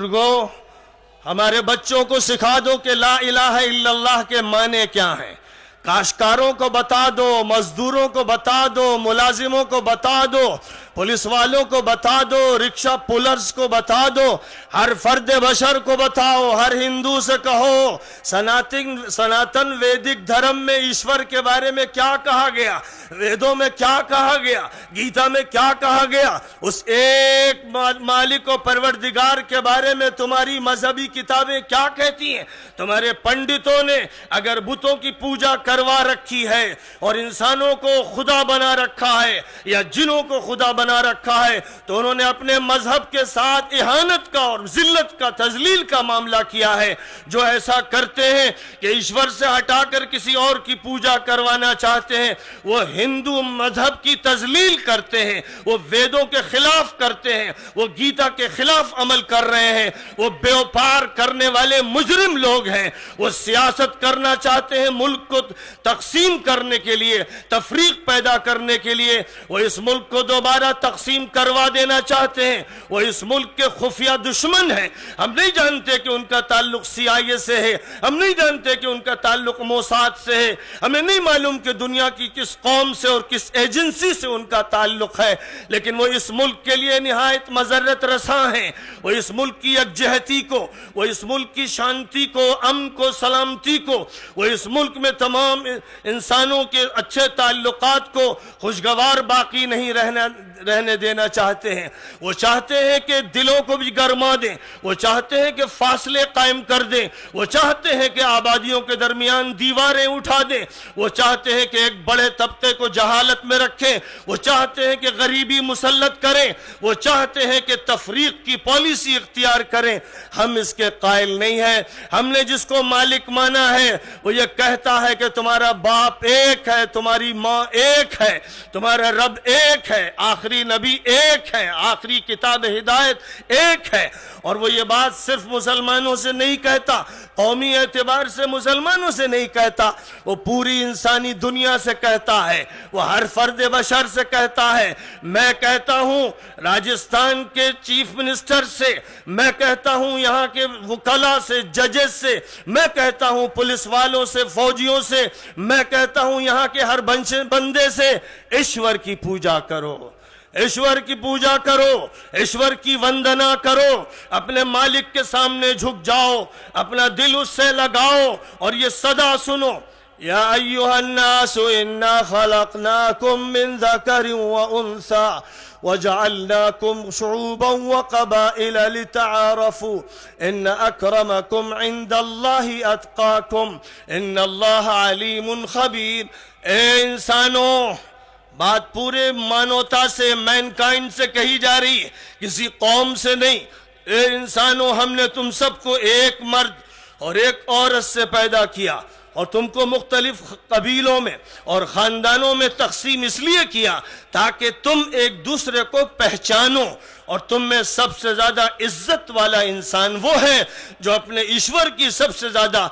بزرگوں، ہمارے بچوں کو سکھا دو کہ لا الہ الا اللہ کے معنی کیا ہیں۔ کاشتکاروں کو بتا دو، مزدوروں کو بتا دو، ملازموں کو بتا دو، پولیس والوں کو بتا دو، رکشہ پولرز کو بتا دو، ہر فرد بشر کو بتاؤ، ہر ہندو سے کہو سناتن ویدک دھرم میں ایشور کے بارے میں کیا کہا گیا، ویدوں میں کیا کہا گیا، گیتا میں کیا کہا گیا، اس ایک مالک و پروردگار کے بارے میں تمہاری مذہبی کتابیں کیا کہتی ہیں۔ تمہارے پنڈتوں نے اگر بتوں کی پوجا کروا رکھی ہے اور انسانوں کو خدا بنا رکھا ہے یا جنوں کو خدا بنا رکھا ہے تو انہوں نے اپنے مذہب کے ساتھ اہانت کا اور ذلت کا تذلیل کا معاملہ کیا ہے۔ جو ایسا کرتے ہیں کہ ایشور سے ہٹا کر کسی اور کی پوجا کروانا چاہتے ہیں، وہ ہندو مذہب کی تذلیل کرتے ہیں، وہ ویدوں کے خلاف کرتے ہیں، وہ گیتا کے خلاف عمل کر رہے ہیں، وہ بیوپار کرنے والے مجرم لوگ ہیں۔ وہ سیاست کرنا چاہتے ہیں ملک کو تقسیم کرنے کے لیے، تفریق پیدا کرنے کے لیے، وہ اس ملک کو دوبارہ تقسیم کروا دینا چاہتے ہیں۔ وہ اس ملک کے خفیہ دشمن ہیں۔ ہم نہیں جانتے کہ ان کا تعلق CIA سے ہے، ہم نہیں جانتے کہ ان کا تعلق موساد سے ہے، ہمیں نہیں معلوم کہ دنیا کی کس قوم سے اور کس ایجنسی سے ان کا تعلق ہے، لیکن وہ اس ملک کے لیے نہایت مضرت رساں ہیں۔ وہ اس ملک کی یکجہتی کو، وہ اس ملک کی شانتی کو، امن کو، سلامتی کو، وہ اس ملک میں تمام انسانوں کے اچھے تعلقات کو خوشگوار باقی نہیں رہنے دینا چاہتے ہیں۔ وہ چاہتے ہیں کہ دلوں کو بھی گرما دیں، وہ چاہتے ہیں کہ فاصلے قائم کر دیں، وہ چاہتے ہیں کہ آبادیوں کے درمیان دیواریں اٹھا دیں، وہ چاہتے ہیں کہ ایک بڑے طبقے کو جہالت میں رکھیں، وہ چاہتے ہیں کہ غریبی مسلط کریں، وہ چاہتے ہیں کہ تفریق کی پالیسی اختیار کریں۔ ہم اس کے قائل نہیں ہیں۔ ہم نے جس کو مالک مانا ہے وہ یہ کہتا ہے کہ تمہارا باپ ایک ہے، تمہاری ماں ایک ہے، تمہارا رب ایک ہے، آخری نبی ایک ہے، آخری کتاب ہدایت ایک ہے۔ اور وہ یہ بات صرف مسلمانوں سے نہیں کہتا، قومی اعتبار سے مسلمانوں سے نہیں کہتا، وہ پوری انسانی دنیا سے کہتا ہے، وہ ہر فرد بشر سے کہتا ہے۔ میں کہتا ہوں راجستھان کے چیف منسٹر سے، میں کہتا ہوں یہاں کے وکلاء سے، ججز سے، میں کہتا ہوں پولیس والوں سے، فوجیوں سے، میں کہتا ہوں یہاں کے ہر بندے سے، ایشور کی پوجا کرو، ایشور کی پوجا کرو، ایشور کی وندنا کرو، اپنے مالک کے سامنے جھک جاؤ، اپنا دل اس سے لگاؤ اور یہ صدا سنو، یا ایھا الناس انا خلقناکم من ذکر وانثی وجعلناکم شعوبا وقبائل لتعارفوا ان اکرمکم عند اللہ اتقاکم ان اللہ علیم خبیر۔ اے انسانوں، بات پورے مانوتا سے، مینکائنڈ سے کہی جا رہی ہے، کسی قوم سے نہیں۔ اے انسانوں، ہم نے تم سب کو ایک مرد اور ایک عورت سے پیدا کیا اور تم کو مختلف قبیلوں میں اور خاندانوں میں تقسیم اس لیے کیا تاکہ تم ایک دوسرے کو پہچانو، اور تم میں سب سے زیادہ عزت والا انسان وہ ہے جو اپنے ایشور کی سب سے زیادہ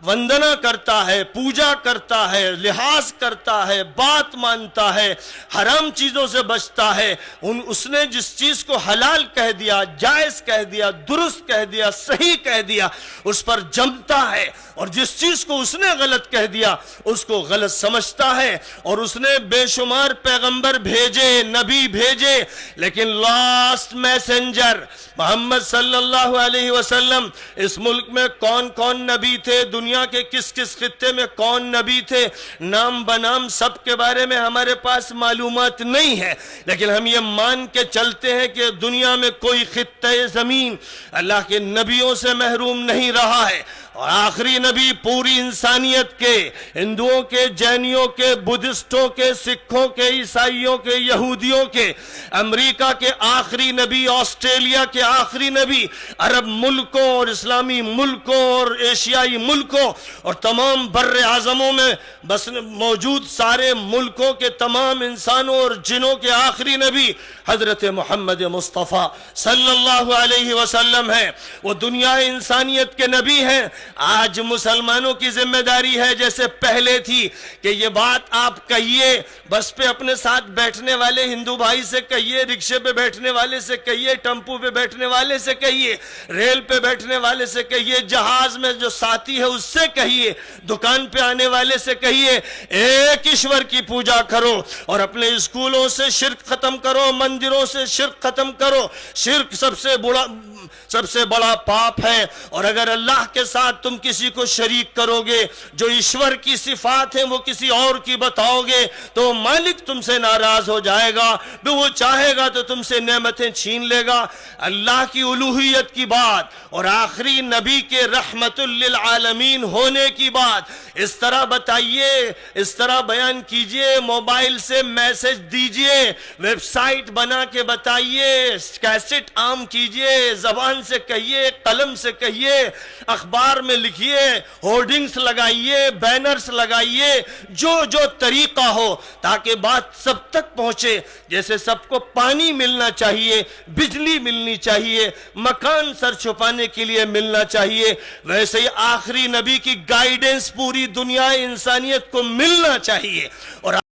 وندنا کرتا ہے، پوجا کرتا ہے، لحاظ کرتا ہے، بات مانتا ہے، حرام چیزوں سے بچتا ہے۔ اس نے جس چیز کو حلال کہہ دیا، جائز کہہ دیا، درست کہہ دیا، صحیح کہہ دیا، اس پر جمتا ہے، اور جس چیز کو اس نے غلط کہہ دیا اس کو غلط سمجھتا ہے۔ اور اس نے بے شمار پیغمبر بھیجے، نبی بھیجے، لیکن لاسٹ میسنجر محمد صلی اللہ علیہ وسلم، اس ملک میں کون کون نبی تھے، دنیا کے کس کس خطے میں کون نبی تھے، نام بنام سب کے بارے میں ہمارے پاس معلومات نہیں ہے، لیکن ہم یہ مان کے چلتے ہیں کہ دنیا میں کوئی خطہ زمین اللہ کے نبیوں سے محروم نہیں رہا ہے۔ اور آخری نبی پوری انسانیت کے، ہندوؤں کے، جینیوں کے، بدھسٹوں کے، سکھوں کے، عیسائیوں کے، یہودیوں کے، امریکہ کے آخری نبی، آسٹریلیا کے آخری نبی، عرب ملکوں اور اسلامی ملکوں اور ایشیائی ملکوں اور تمام بر اعظموں میں بس موجود سارے ملکوں کے تمام انسانوں اور جنوں کے آخری نبی حضرت محمد مصطفیٰ صلی اللہ علیہ وسلم ہیں۔ وہ دنیا انسانیت کے نبی ہیں، آج مسلمانوں کی ذمہ داری ہے جیسے پہلے تھی کہ یہ بات آپ کہیے، بس پہ اپنے ساتھ بیٹھنے والے ہندو بھائی سے کہیے، رکشے پہ بیٹھنے والے سے کہیے، ٹمپو پہ بیٹھنے والے سے کہیے، ریل پہ بیٹھنے والے سے کہیے، جہاز میں جو ساتھی ہے اس سے کہیے، دکان پہ آنے والے سے کہیے، ایک ایشور کی پوجا کرو اور اپنے اسکولوں سے شرک ختم کرو، مندروں سے شرک ختم کرو۔ شرک سب سے بڑا پاپ ہے، اور اگر اللہ کے ساتھ تم کسی کو شریک کرو گے، جو ایشور کی صفات ہیں وہ کسی اور کی بتاؤ گے، تو مالک تم سے ناراض ہو جائے گا، تو وہ چاہے گا تو تم سے نعمتیں چھین لے گا۔ اللہ کی الوہیت کی بات اور آخری نبی کے رحمت للعالمین ہونے کی بات اس طرح بتائیے، اس طرح بیان کیجئے، موبائل سے میسج دیجئے، ویب سائٹ بنا کے بتائیے، کیسٹ عام کیجئے، زبان سے کہیے، قلم سے کہیے، اخبار میں لکھیے، ہورڈنگز لگائیے، بینرز لگائیے، جو طریقہ ہو تاکہ بات سب تک پہنچے۔ جیسے سب کو پانی ملنا چاہیے، بجلی ملنی چاہیے، مکان سر چھپانے کے لیے ملنا چاہیے، ویسے ہی آخری نبی کی گائیڈنس پوری دنیا انسانیت کو ملنا چاہیے۔ اور